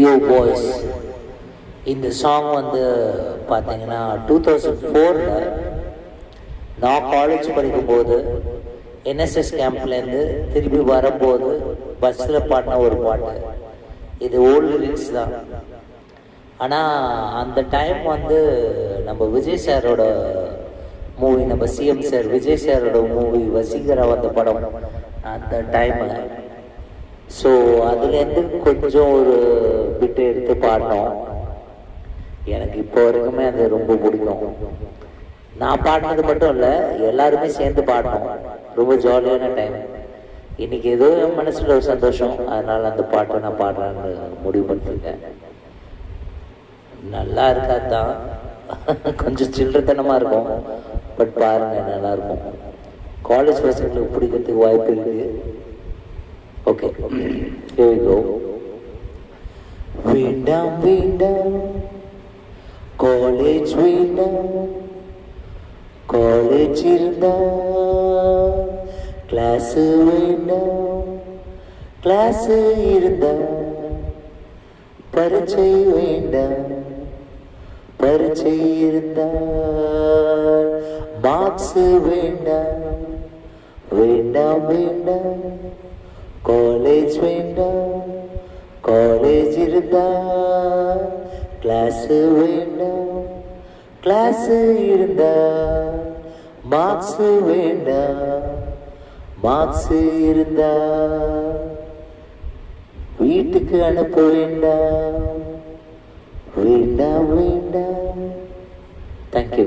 யோ boys, இந்த song வந்து பார்த்தீங்கன்னா 2004 நான் காலேஜ் படிக்கும்போது என்எஸ்எஸ் கேம்ப்லேருந்து திரும்பி வரும்போது பஸ்ஸில் பாடின ஒரு பாட்டு. இது ஓல்டு லிரிக்ஸ் தான். ஆனால் அந்த டைம் வந்து நம்ம விஜய் சாரோட மூவி, நம்ம சிஎம் சார் விஜய் சாரோட மூவி வசீகரா வந்த படம் அந்த டைமில். ஸோ அதுலேருந்து கொஞ்சம் ஒரு பிட்டு எடுத்து பாடினோம். எனக்கு இப்போ வரைக்குமே அது ரொம்ப பிடிக்கும். நான் பாடினது மட்டும் இல்லை, எல்லாருமே சேர்ந்து பாடினோம். ரொம்ப ஜாலியான டைம். இன்னைக்கு ஏதோ என் மனசில் ஒரு சந்தோஷம், அதனால் அந்த பாட்டை நான் பாடுறேன்னு முடிவு பண்ணிருக்கேன். நல்லா இருக்காதான், கொஞ்சம் சில்லறத்தனமாக இருக்கும், பட் பாருங்க நல்லாயிருக்கும். காலேஜ் பசங்களுக்கு பிடிக்கிறதுக்கு வாய்ப்பு இருக்குது. Okay, here we go. வேண்டாம் வேண்டாம் காலேஜ் வேண்டாம், காலேஜ் இருந்தா கிளாஸ் வேண்டாம், கிளாஸ் இருந்தா பரீட்சை வேண்டாம், பரீட்சை இருந்தா மார்க்ஸ் வேண்டாம். வேண்டாம் வேண்டாம் காலேஜ் வேண்டாம், காலேஜ் இருந்தா கிளாஸ் வேண்டாம், கிளாஸ் இருந்தா மார்க்ஸ் வேண்டாம், மார்க்ஸ் இருந்தா வீட்டுக்கு அனுப்ப வேண்டாம். வேண்டாம் வேண்டாம். தேங்க்யூ.